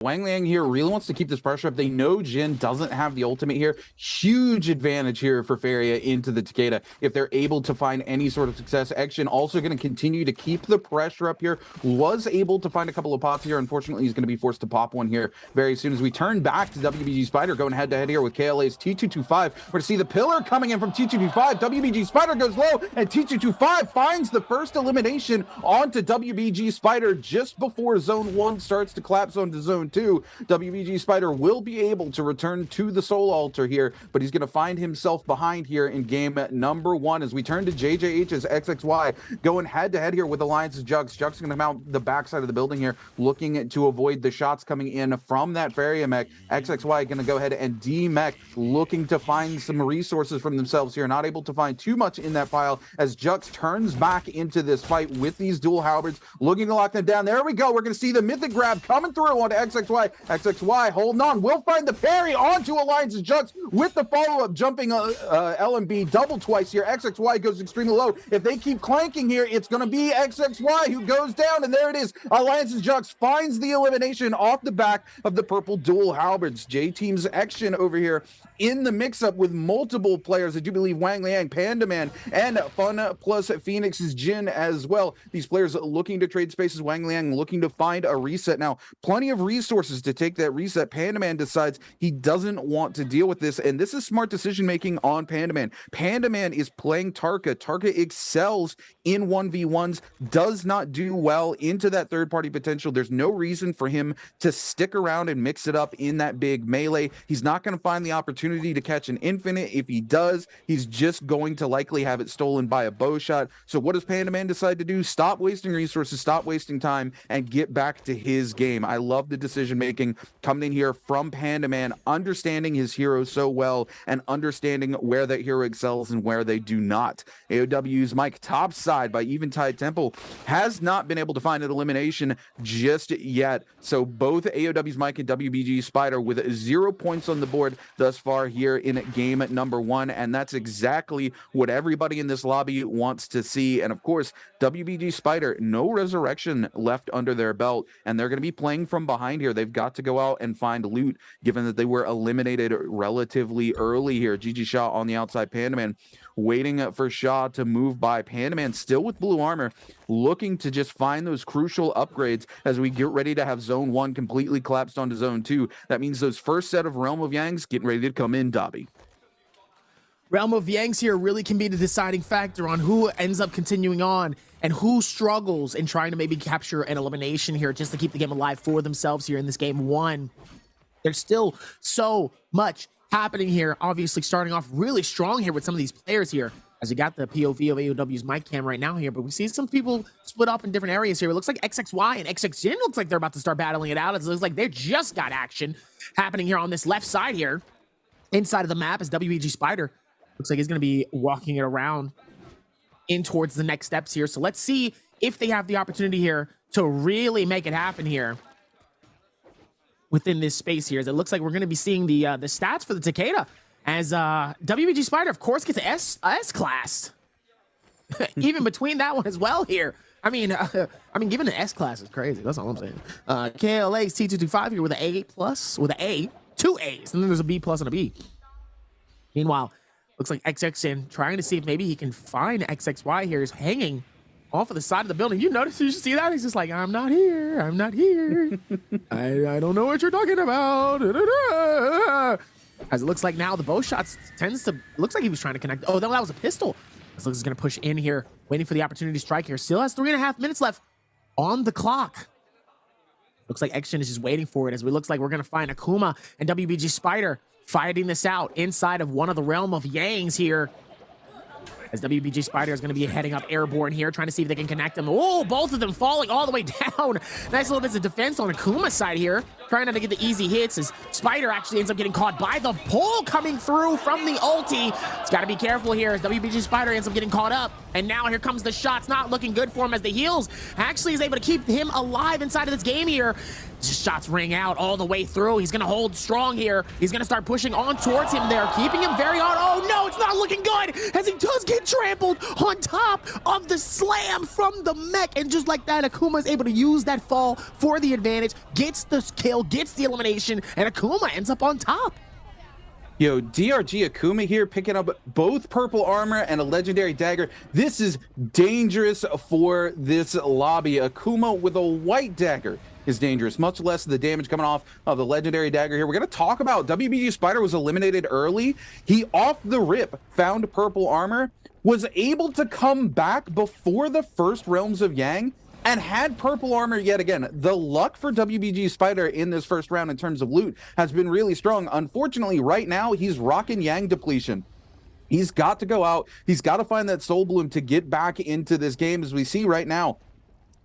Wang Liang here really wants to keep this pressure up. They know Jin doesn't have the ultimate here. Huge advantage here for Feria into the Takeda if they're able to find any sort of success. Action also going to continue to keep the pressure up here. Was able to find a couple of pots here. Unfortunately, he's going to be forced to pop one here very soon. As we turn back to WBG Spider going head-to-head here with KLA's T225. We're going to see the pillar coming in from T225. WBG Spider goes low, and T225 finds the first elimination onto WBG Spider just before Zone 1 starts to collapse onto Zone 2. WBG Spider will be able to return to the Soul Altar here, but he's going to find himself behind here in game number 1 as we turn to JJH's XXY going head-to-head here with Alliance's Jugs. Jugs is going to mount the backside of the building here, looking to avoid the shots coming in from that Feria mech. XXY going to go ahead and D-mech, looking to find some resources from themselves here. Not able to find too much in that pile as Jugs turns back into this fight with these dual halberds, looking to lock them down. There we go. We're going to see the mythic grab coming through onto XXY. XXY holding on. We'll find the parry onto Alliance's Jugs with the follow-up, jumping LMB double twice here. XXY goes extremely low. If they keep clanking here, it's going to be XXY who goes down, and there it is. Alliance's Jugs finds the elimination off the back of the purple dual halberds. J-Team's action over here in the mix-up with multiple players. I do believe Wang Liang, Panda Man, and Fun plus Phoenix's Jin as well. These players looking to trade spaces. Wang Liang looking to find a reset. Now, plenty of resources to take that reset. Panda Man decides he doesn't want to deal with this, and this is smart decision-making on Panda Man. Panda Man is playing Tarka. Tarka excels in 1v1s, does not do well into that third-party potential. There's no reason for him to stick around and mix it up in that big melee. He's not going to find the opportunity to catch an infinite. If he does, he's just going to likely have it stolen by a bow shot. So what does Panda Man decide to do? Stop wasting resources, stop wasting time, and get back to his game. I love the decision making coming in here from Panda Man, understanding his hero so well and understanding where that hero excels and where they do not. AOW's Mike topside by Eventide Temple has not been able to find an elimination just yet. So both AOW's Mike and WBG Spider with 0 points on the board thus far here in game number 1, and that's exactly what everybody in this lobby wants to see. And of course, WBG Spider, no resurrection left under their belt, and they're going to be playing from behind here. They've got to go out and find loot, given that they were eliminated relatively early here. GG Shaw on the outside. Pandaman waiting for Shaw to move by. Pandaman still with blue armor, looking to just find those crucial upgrades as we get ready to have Zone 1 completely collapsed onto Zone 2. That means those first set of Realm of Yangs getting ready to come in, Dobby. Realm of Yangs here really can be the deciding factor on who ends up continuing on and who struggles in trying to maybe capture an elimination here just to keep the game alive for themselves here in this game 1. There's still so much happening here. Obviously starting off really strong here with some of these players here, as you got the POV of AOW's mic cam right now here, but we see some people split up in different areas here. It looks like XXY and XXJin looks like they're about to start battling it out. It looks like they just got action happening here on this left side here inside of the map as WBG Spider looks like he's going to be walking it around in towards the next steps here. So let's see if they have the opportunity here to really make it happen here within this space here. As it looks like we're going to be seeing the stats for the Takeda as WBG Spider, of course, gets S-classed. Even between that one as well here. I mean, given an S-class is crazy. That's all I'm saying. KLA's T225 here with an A+, with an A, 2 A's, and then there's a B+ and a B. Meanwhile, looks like XXN trying to see if maybe he can find XXY here. Is hanging off of the side of the building. You see that? He's just like, I'm not here. I'm not here. I don't know what you're talking about. As it looks like now, the bow shots looks like he was trying to connect. Oh, that was a pistol. This looks like he's going to push in here, waiting for the opportunity to strike here. Still has 3.5 minutes left on the clock. Looks like XXN is just waiting for it, as we looks like we're going to find Akuma and WBG Spider fighting this out inside of one of the Realm of Yangs here. As WBG Spider is going to be heading up airborne here, trying to see if they can connect them. Oh, both of them falling all the way down. Nice little bits of defense on Akuma's side here. Trying not to get the easy hits as Spider actually ends up getting caught by the pole coming through from the ulti. He's got to be careful here as WBG Spider ends up getting caught up. And now here comes the shots. Not looking good for him as the heals actually is able to keep him alive inside of this game here. Shots ring out all the way through. He's going to hold strong here. He's going to start pushing on towards him there, keeping him very on. Oh no, it's not looking good as he does get trampled on top of the slam from the mech. And just like that, Akuma is able to use that fall for the advantage, gets the kill kill, gets the elimination, and Akuma ends up on top. Yo, DRG Akuma here picking up both purple armor and a legendary dagger. This is dangerous for this lobby. Akuma with a white dagger is dangerous, much less the damage coming off of the legendary dagger here. We're going to talk about WBG Spider was eliminated early. He off the rip found purple armor, was able to come back before the first Realms of Yang, and had purple armor yet again. The luck for WBG Spider in this first round in terms of loot has been really strong. Unfortunately, right now, he's rocking Yang depletion. He's got to go out. He's got to find that Soul Bloom to get back into this game. As we see right now,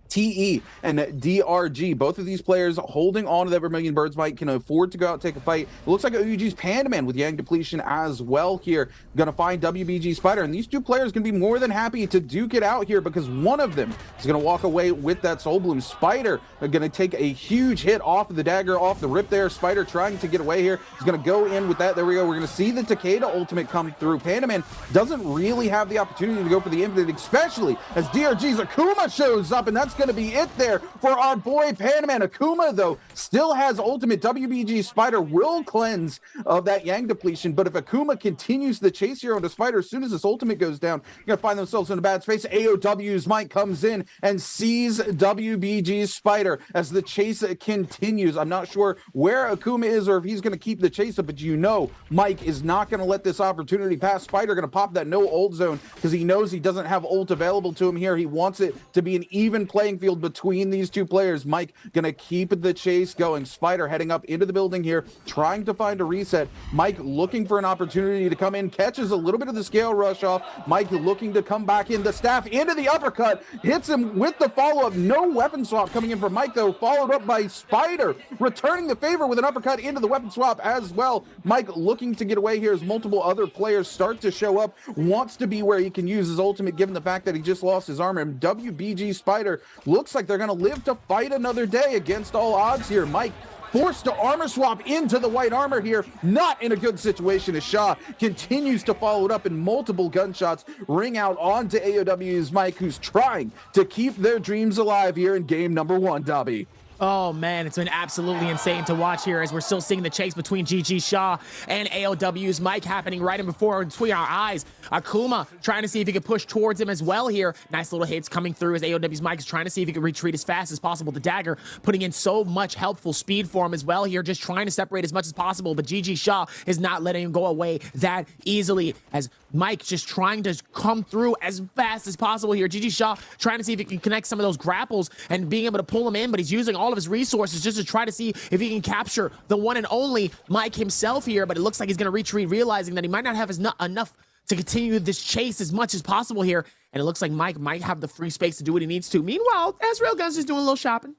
TE and DRG, both of these players holding on to that Vermilion Birds Bite, can afford to go out and take a fight. It looks like OUG's Pandaman with Yang depletion as well here. Gonna find WBG Spider, and these two players can be more than happy to duke it out here because one of them is gonna walk away with that Soul Bloom. Spider are gonna take a huge hit off of the dagger, off the rip there. Spider trying to get away here. He's gonna go in with that. There we go. We're gonna see the Takeda ultimate come through. Pandaman doesn't really have the opportunity to go for the infinite, especially as DRG's Akuma shows up, and that's going to be it there for our boy Pandaman. Akuma, though, still has ultimate. WBG Spider will cleanse of that Yang depletion, but if Akuma continues the chase here on the Spider, as soon as this ultimate goes down, you're going to find themselves in a bad space. AOW's Mike comes in and sees WBG Spider as the chase continues. I'm not sure where Akuma is or if he's going to keep the chase up, but you know Mike is not going to let this opportunity pass. Spider going to pop that no ult zone because he knows he doesn't have ult available to him here. He wants it to be an even playing field between these two players. Mike gonna keep the chase going. Spider heading up into the building here, trying to find a reset. Mike looking for an opportunity to come in, catches a little bit of the scale rush off. Mike looking to come back in, the staff into the uppercut, hits him with the follow-up. No weapon swap coming in from Mike, though, followed up by Spider returning the favor with an uppercut into the weapon swap as well. Mike looking to get away here as multiple other players start to show up, wants to be where he can use his ultimate given the fact that he just lost his armor. And WBG Spider looks like they're going to live to fight another day against all odds here. Mike forced to armor swap into the white armor here, not in a good situation as Shaw continues to follow it up, and multiple gunshots ring out onto AOW's Mike, who's trying to keep their dreams alive here in game number 1, Dobby. Oh man, it's been absolutely insane to watch here as we're still seeing the chase between GG Shaw and AOW's Mike happening right in between our eyes. Akuma trying to see if he could push towards him as well here. Nice little hits coming through as AOW's Mike is trying to see if he can retreat as fast as possible. The dagger putting in so much helpful speed for him as well here, just trying to separate as much as possible, but GG Shaw is not letting him go away that easily as Mike just trying to come through as fast as possible here. GG Shaw trying to see if he can connect some of those grapples and being able to pull him in, but he's using all of his resources just to try to see if he can capture the one and only Mike himself here, but it looks like he's going to retreat, realizing that he might not have enough to continue this chase as much as possible here, and it looks like Mike might have the free space to do what he needs to. Meanwhile, Railgun's just doing a little shopping.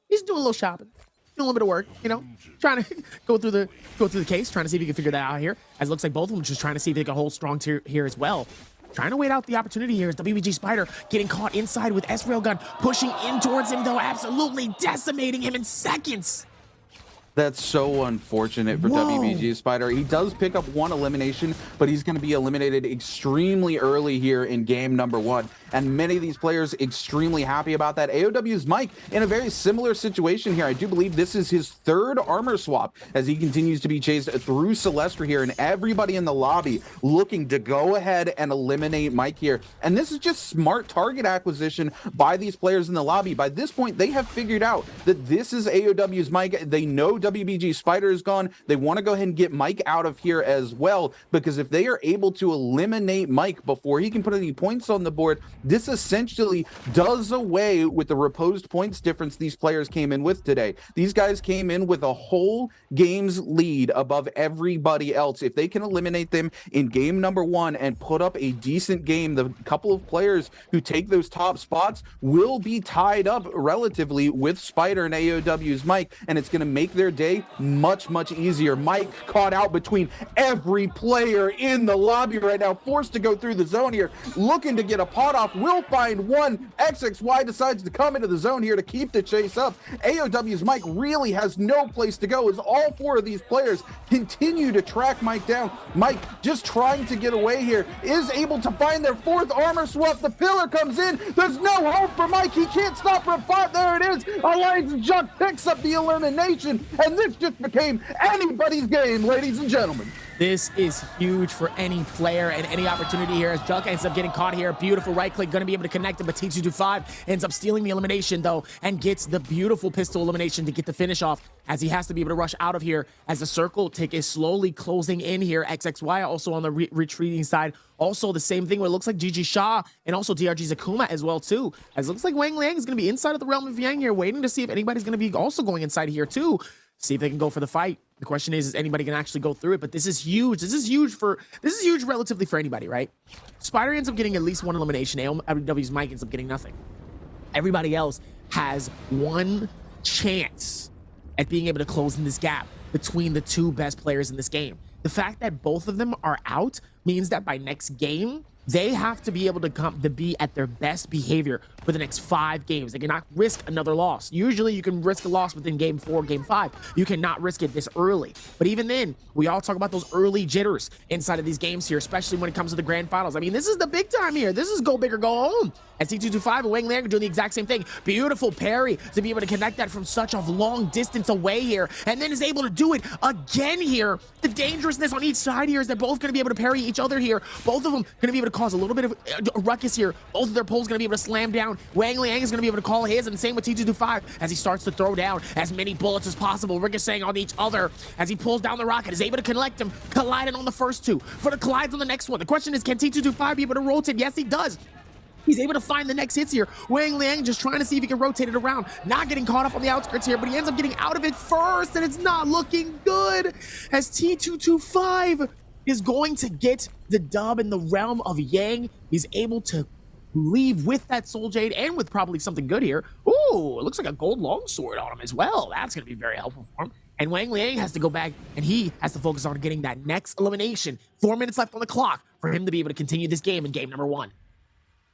He's doing a little shopping, doing a little bit of work, you know, trying to go through the case, trying to see if he can figure that out here, as it looks like both of them just trying to see if they can hold strong here as well. Trying to wait out the opportunity here is WBG Spider getting caught inside with Railgun, pushing in towards him, though, absolutely decimating him in seconds. That's so unfortunate for WBG Spider. He does pick up one elimination, but he's going to be eliminated extremely early here in game number 1. And many of these players extremely happy about that. AOW's Mike in a very similar situation here. I do believe this is his 3rd armor swap as he continues to be chased through Celestra here, and everybody in the lobby looking to go ahead and eliminate Mike here. And this is just smart target acquisition by these players in the lobby. By this point, they have figured out that this is AOW's Mike. They know WBG Spider is gone. They want to go ahead and get Mike out of here as well, because if they are able to eliminate Mike before he can put any points on the board, this essentially does away with the reposed points difference these players came in with today. These guys came in with a whole game's lead above everybody else. If they can eliminate them in game number 1 and put up a decent game, the couple of players who take those top spots will be tied up relatively with Spider and AOW's Mike, and it's going to make their day much easier. Mike caught out between every player in the lobby right now, forced to go through the zone here, looking to get a pot off. will find one. XXY decides to come into the zone here to keep the chase up. AOW's Mike really has no place to go as all four of these players continue to track Mike down. Mike, just trying to get away here, is able to find their fourth armor swap. The pillar comes in. There's no hope for Mike. He can't stop for a fight. There it is. Alliance Juck picks up the elimination, and this just became anybody's game, ladies and gentlemen. This is huge for any player and any opportunity here as Juck ends up getting caught here. Beautiful right click, going to be able to connect him, but T225 ends up stealing the elimination though and gets the beautiful pistol elimination to get the finish off as he has to be able to rush out of here as the circle tick is slowly closing in here. XXY also on the retreating side. Also the same thing where it looks like GG Shaw and also DRG's Akuma as well too. As it looks like Wang Liang is going to be inside of the realm of Yang here, waiting to see if anybody's going to be also going inside here too. See if they can go for the fight. The question is anybody can actually go through it? But this is huge. This is huge relatively for anybody, right? Spider ends up getting at least one elimination. AOW's Mike ends up getting nothing. Everybody else has one chance at being able to close in this gap between the two best players in this game. The fact that both of them are out means that by next game, they have to be able to come to be at their best behavior for the next 5 games. They cannot risk another loss. Usually you can risk a loss within game 4, game 5. You cannot risk it this early. But even then, we all talk about those early jitters inside of these games here, especially when it comes to the grand finals. I mean, this is the big time here. This is go big or go home. As T225 and Wang Liang are doing the exact same thing. Beautiful parry to be able to connect that from such a long distance away here, and then is able to do it again here. The dangerousness on each side here is they're both going to be able to parry each other here. Both of them going to be able to cause a little bit of a ruckus here. Both of their pulls going to be able to slam down. Wang Liang is going to be able to call his, and the same with T225 as he starts to throw down as many bullets as possible, ricocheting on each other as he pulls down the rocket, is able to collect him, colliding on the first 2. For the collides on the next one. The question is, can T225 be able to rotate? Yes, he does. He's able to find the next hits here. Wang Liang just trying to see if he can rotate it around. Not getting caught up on the outskirts here, but he ends up getting out of it first, and it's not looking good as T225 is going to get the dub in the realm of Yang. He's able to leave with that Soul Jade and with probably something good here. Ooh, it looks like a gold longsword on him as well. That's going to be very helpful for him. And Wang Liang has to go back, and he has to focus on getting that next elimination. 4 minutes left on the clock for him to be able to continue this game in game number 1.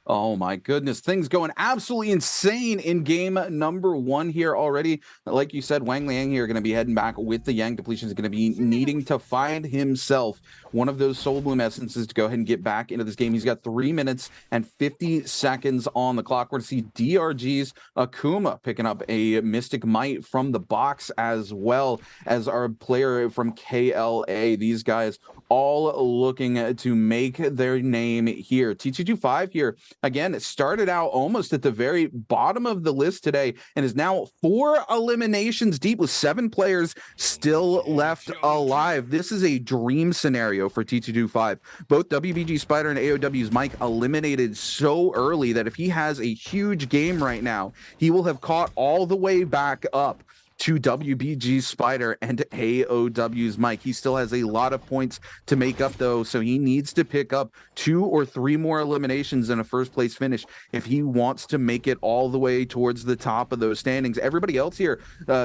Oh my goodness, things going absolutely insane in game number 1 here already. Like you said, Wang Liang here going to be heading back with the Yang depletion, is going to be needing to find himself one of those Soul Bloom essences to go ahead and get back into this game. He's got 3 minutes and 50 seconds on the clock. We're going to see DRG's Akuma picking up a Mystic Might from the box, as well as our player from KLA. These guys all looking to make their name here. T225 here, again, it started out almost at the very bottom of the list today and is now 4 eliminations deep with 7 players still left alive. This is a dream scenario for T225. Both WBG Spider and AOW's Mike eliminated so early that if he has a huge game right now, he will have caught all the way back up to WBG Spider and AOW's Mike. He still has a lot of points to make up though, so he needs to pick up 2 or 3 more eliminations in a first place finish if he wants to make it all the way towards the top of those standings. Everybody else here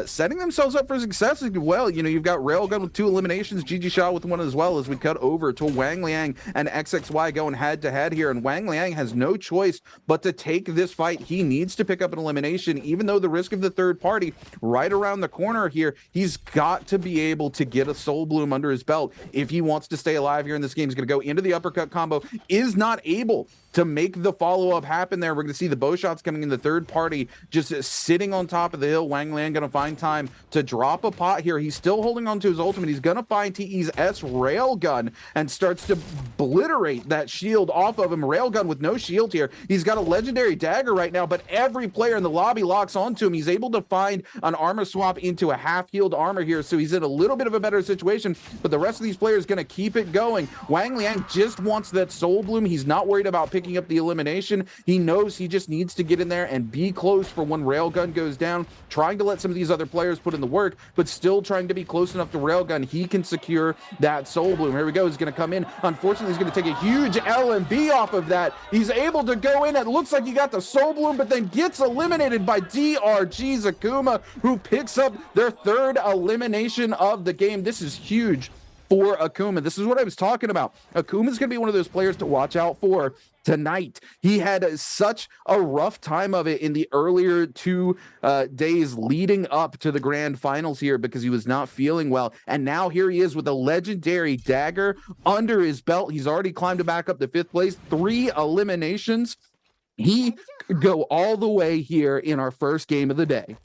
setting themselves up for success as well. You know, you've got Railgun with 2 eliminations, GG Shaw with 1 as well, as we cut over to Wang Liang and XXY going head to head here, and Wang Liang has no choice but to take this fight. He needs to pick up an elimination, even though the risk of the third party right around the corner here. He's got to be able to get a Soul Bloom under his belt if he wants to stay alive here in this game. He's going to go into the uppercut combo, is not able to make the follow-up happen there. We're going to see the bow shots coming in, the third party just sitting on top of the hill. Wang Liang going to find time to drop a pot here. He's still holding on to his ultimate. He's going to find TE's S Railgun and starts to obliterate that shield off of him. Railgun with no shield here. He's got a legendary dagger right now, but every player in the lobby locks onto him. He's able to find an armor swap into a half-healed armor here, so he's in a little bit of a better situation, but the rest of these players going to keep it going. Wang Liang just wants that Soul Bloom. He's not worried about picking up the elimination. He knows he just needs to get in there and be close for when Railgun goes down, trying to let some of these other players put in the work, but still trying to be close enough to Railgun. He can secure that Soul Bloom. Here we go. He's going to come in. Unfortunately, he's going to take a huge LMB off of that. He's able to go in. It looks like he got the Soul Bloom, but then gets eliminated by DRG's Akuma, who picks up their 3rd elimination of the game. This is huge for Akuma. This is what I was talking about. Akuma is going to be one of those players to watch out for tonight. He had such a rough time of it in the earlier 2 days leading up to the grand finals here because he was not feeling well. And now here he is with a legendary dagger under his belt. He's already climbed back up to 5th place, 3 eliminations. He could go all the way here in our first game of the day.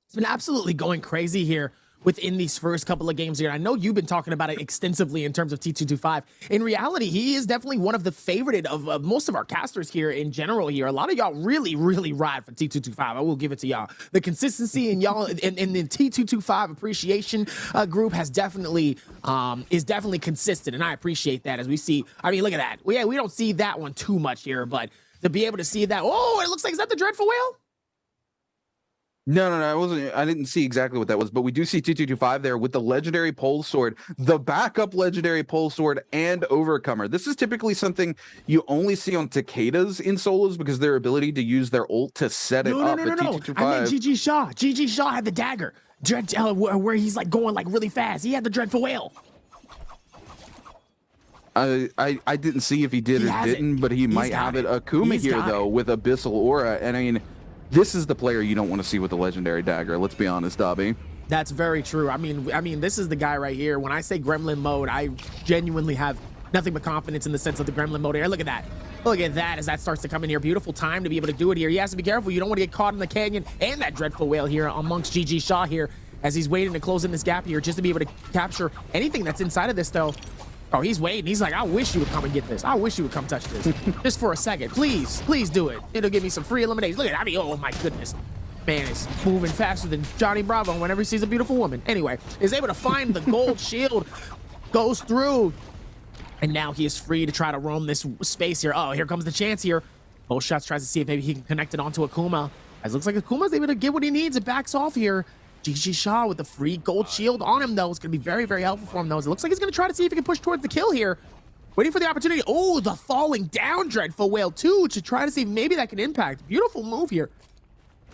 It's been absolutely going crazy here within these first couple of games here. I know you've been talking about it extensively in terms of T225. In reality, he is definitely one of the favorited of most of our casters here in general here. A lot of y'all really, really ride for T225. I will give it to y'all. The consistency in y'all in the T225 appreciation group has definitely is definitely consistent, and I appreciate that as we see. I mean, look at that. We don't see that one too much here, but to be able to see that, oh, it looks like, is that the Dreadful Whale? No, I didn't see exactly what that was, but we do see T225 there with the legendary pole sword, the backup legendary pole sword, and overcomer. This is typically something you only see on Takedas in solos because their ability to use their ult to set it up. No. I meant GG Shaw. GG Shaw had the dagger, where he's like going like really fast. He had the Dreadful Whale. I didn't see if he did or didn't, but he might have it. Akuma here though with Abyssal Aura, and I mean, this is the player you don't want to see with the legendary dagger. Let's be honest, Dobby. That's very true. I mean, this is the guy right here. When I say Gremlin mode, I genuinely have nothing but confidence in the sense of the Gremlin mode here. Look at that. Look at that as that starts to come in here. Beautiful time to be able to do it here. He has to be careful. You don't want to get caught in the canyon and that Dreadful Whale here amongst GG Shaw here as he's waiting to close in this gap here just to be able to capture anything that's inside of this though. Oh, he's waiting. He's like, I wish you would come and get this. I wish you would come touch this. Just for a second. Please do it. It'll give me some free eliminations. Look at that. I mean, oh my goodness. Man, it's moving faster than Johnny Bravo whenever he sees a beautiful woman. Anyway, is able to find the gold shield, goes through, and now he is free to try to roam this space here. Oh, here comes the chance here. Both shots tries to see if maybe he can connect it onto Akuma. As it looks like Akuma's able to get what he needs. It backs off here. GG Shaw with the free gold shield on him, though. It's going to be very, very helpful for him, though. It looks like he's going to try to see if he can push towards the kill here. Waiting for the opportunity. Oh, the falling down Dreadful Whale, too, to try to see if maybe that can impact. Beautiful move here.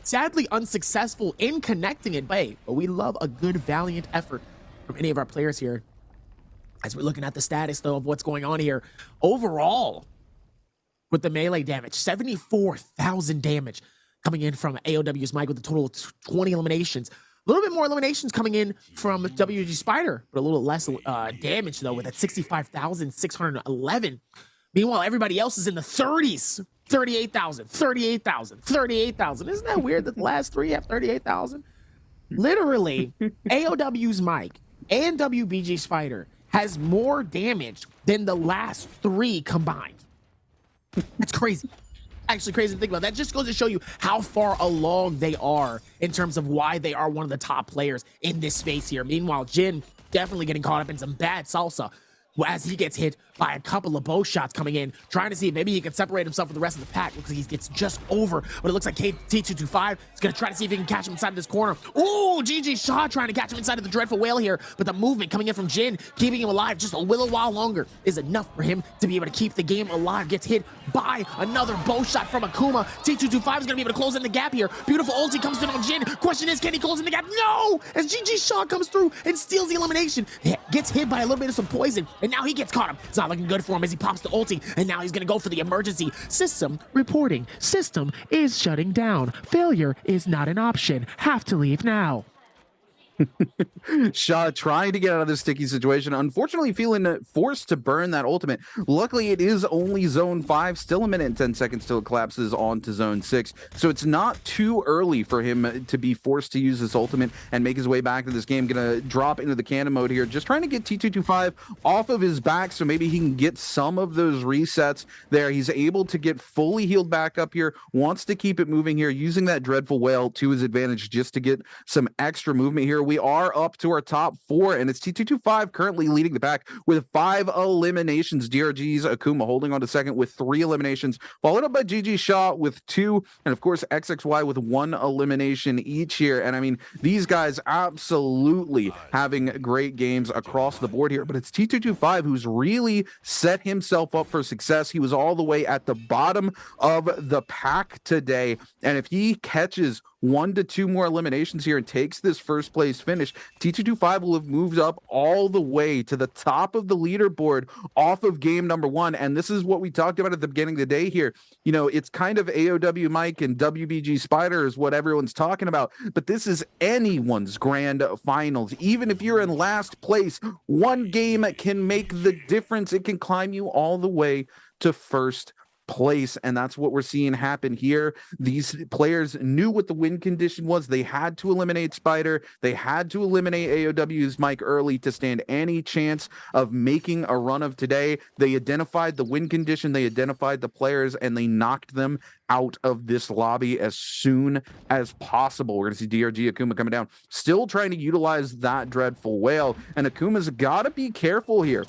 Sadly unsuccessful in connecting it, but we love a good, valiant effort from any of our players here. As we're looking at the status, though, of what's going on here. Overall, with the melee damage, 74,000 damage coming in from AOW's Mike with a total of 20 eliminations. A little bit more eliminations coming in from WG Spider, but a little less damage, though, with that 65,611. Meanwhile, everybody else is in the 30s. 38,000, 38,000, 38,000. Isn't that weird that the last 3 have 38,000? Literally, AOW's Mike and WBG Spider has more damage than the last 3 combined. That's crazy. Actually crazy to think about. That just goes to show you how far along they are in terms of why they are one of the top players in this space here. Meanwhile, Jin definitely getting caught up in some bad salsa as he gets hit by a couple of bow shots coming in, trying to see if maybe he can separate himself from the rest of the pack. Looks like he gets just over, but it looks like T225 is going to try to see if he can catch him inside of this corner. Oh, GG Shaw trying to catch him inside of the Dreadful Whale here, but the movement coming in from Jin, keeping him alive just a little while longer, is enough for him to be able to keep the game alive. Gets hit by another bow shot from Akuma. T225 is going to be able to close in the gap here. Beautiful ulti comes in on Jin. Question is, can he close in the gap? No! As GG Shaw comes through and steals the elimination. He gets hit by a little bit of some poison, and now he gets caught him. It's not looking good for him as he pops the ulti, and now he's going to go for the emergency. System reporting. System is shutting down. Failure is not an option. Have to leave now. Shaw trying to get out of this sticky situation, unfortunately feeling forced to burn that ultimate. Luckily, it is only zone 5, still a minute and 10 seconds till it collapses onto zone 6, so it's not too early for him to be forced to use this ultimate and make his way back to this game. Gonna drop into the cannon mode here, just trying to get T225 off of his back so maybe he can get some of those resets there. He's able to get fully healed back up here, wants to keep it moving here, using that Dreadful Whale to his advantage just to get some extra movement here. We are up to our top 4, and it's T225 currently leading the pack with 5 eliminations. DRG's Akuma holding on to second with 3 eliminations, followed up by GG Shaw with 2, and of course XXY with 1 elimination each here. And I mean, these guys absolutely having great games across the board here, but it's T225 who's really set himself up for success. He was all the way at the bottom of the pack today, and if he catches 1 to 2 more eliminations here and takes this first place finish, T225 will have moved up all the way to the top of the leaderboard off of game number 1. And this is what we talked about at the beginning of the day here. You know, it's kind of AOW Mike and WBG Spider is what everyone's talking about, but this is anyone's grand finals. Even if you're in last place, one game can make the difference. It can climb you all the way to first place, and that's what we're seeing happen here. These players knew what the win condition was. They had to eliminate Spider. They had to eliminate AOW's Mike early to stand any chance of making a run of today. They identified the win condition, they identified the players, and they knocked them out of this lobby as soon as possible. We're going to see DRG Akuma coming down, still trying to utilize that Dreadful Whale, and Akuma's got to be careful here.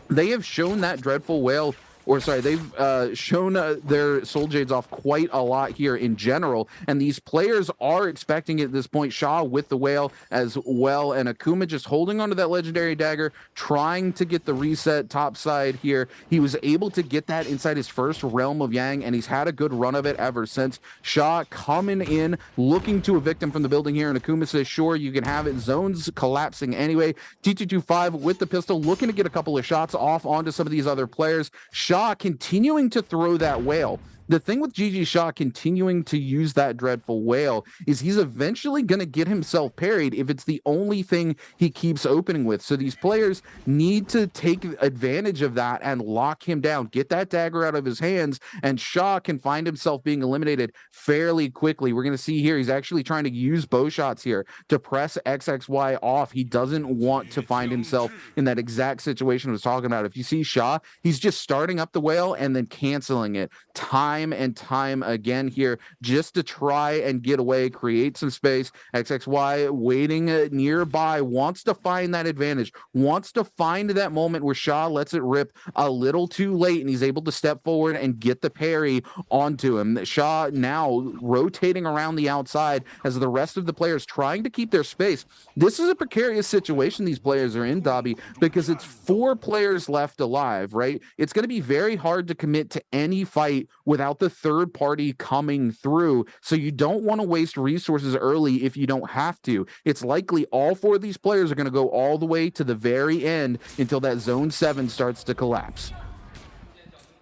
They have shown that Dreadful Whale, or sorry, they've shown their Soul Jades off quite a lot here in general, and these players are expecting it at this point. Shaw with the whale as well, and Akuma just holding onto that legendary dagger, trying to get the reset top side here. He was able to get that inside his first Realm of Yang, and he's had a good run of it ever since. Shaw coming in, looking to evict him from the building here, and Akuma says, sure, you can have it. Zone's collapsing anyway. T225 with the pistol, looking to get a couple of shots off onto some of these other players. Shaw continuing to throw that whale. The thing with GG Shaw continuing to use that Dreadful Whale is he's eventually going to get himself parried if it's the only thing he keeps opening with. So these players need to take advantage of that and lock him down, get that dagger out of his hands, and Shaw can find himself being eliminated fairly quickly. We're going to see here he's actually trying to use bow shots here to press XXY off. He doesn't want to find himself in that exact situation I was talking about. If you see Shaw, he's just starting up the whale and then canceling it time and time again here just to try and get away, create some space. XXY waiting nearby, wants to find that advantage, wants to find that moment where Shaw lets it rip a little too late and he's able to step forward and get the parry onto him. Shaw now rotating around the outside as the rest of the players trying to keep their space. This is a precarious situation these players are in, Dobby, because it's 4 players left alive, right? It's going to be very hard to commit to any fight without the third party coming through. So you don't want to waste resources early if you don't have to. It's likely all 4 of these players are going to go all the way to the very end until that zone 7 starts to collapse.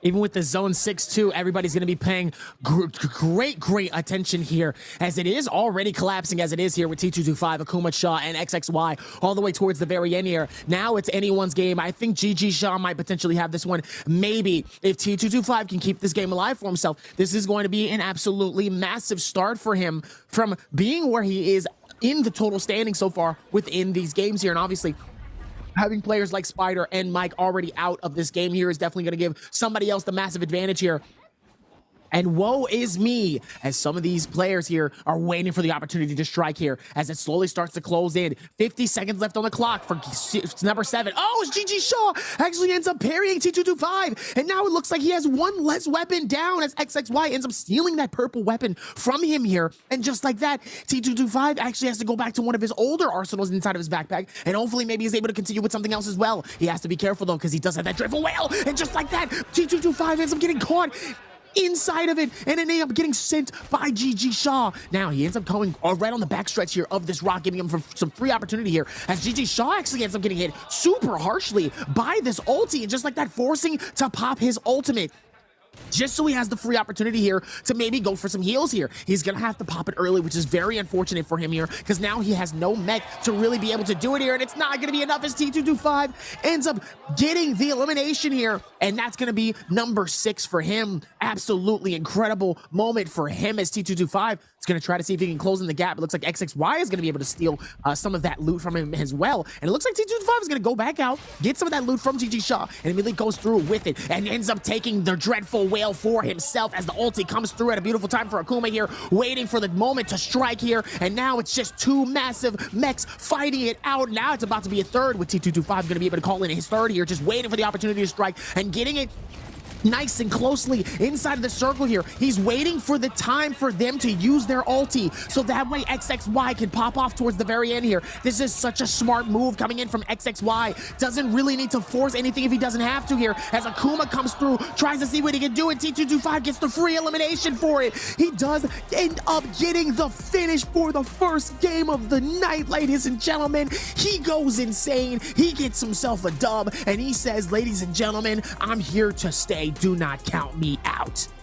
Even with the zone 6-2, everybody's going to be paying great attention here, as it is already collapsing as it is here with T225, Akuma, Shaw, and XXY all the way towards the very end here. Now it's anyone's game. I think GG Shaw might potentially have this one. Maybe if T225 can keep this game alive for himself, this is going to be an absolutely massive start for him from being where he is in the total standing so far within these games here. And obviously, having players like Spider and Mike already out of this game here is definitely going to give somebody else the massive advantage here. And woe is me, as some of these players here are waiting for the opportunity to strike here as it slowly starts to close in. 50 seconds left on the clock for number 7. Oh, it's GG Shaw actually ends up parrying T225. And now it looks like he has one less weapon down as XXY ends up stealing that purple weapon from him here. And just like that, T225 actually has to go back to one of his older arsenals inside of his backpack. And hopefully maybe he's able to continue with something else as well. He has to be careful though, because he does have that Dreadful Whale. And just like that, T225 ends up getting caught inside of it, and it ends up getting sent by GG Shaw. Now he ends up going right on the backstretch here of this rock, giving him some free opportunity here, as GG Shaw actually ends up getting hit super harshly by this ulti, and just like that, forcing to pop his ultimate, just so he has the free opportunity here to maybe go for some heals here. He's gonna have to pop it early, which is very unfortunate for him here, because now he has no mech to really be able to do it here, and it's not gonna be enough as T225 ends up getting the elimination here, and that's gonna be number 6 for him. Absolutely incredible moment for him as T225 is gonna try to see if he can close in the gap. It looks like XXY is gonna be able to steal some of that loot from him as well, and it looks like T225 is gonna go back out, get some of that loot from GG Shaw, and immediately goes through with it, and ends up taking the Dreadful Whale for himself as the ulti comes through at a beautiful time for Akuma here, waiting for the moment to strike here, and now it's just 2 massive mechs fighting it out. Now it's about to be a third, with T225 going to be able to call in his third here, just waiting for the opportunity to strike and getting it nice and closely inside of the circle here. He's waiting for the time for them to use their ulti, so that way XXY can pop off towards the very end here. This is such a smart move coming in from XXY. Doesn't really need to force anything if he doesn't have to here. As Akuma comes through, tries to see what he can do, and T225 gets the free elimination for it. He does end up getting the finish for the first game of the night, ladies and gentlemen. He goes insane. He gets himself a dub, and he says, ladies and gentlemen, I'm here to stay. Do not count me out.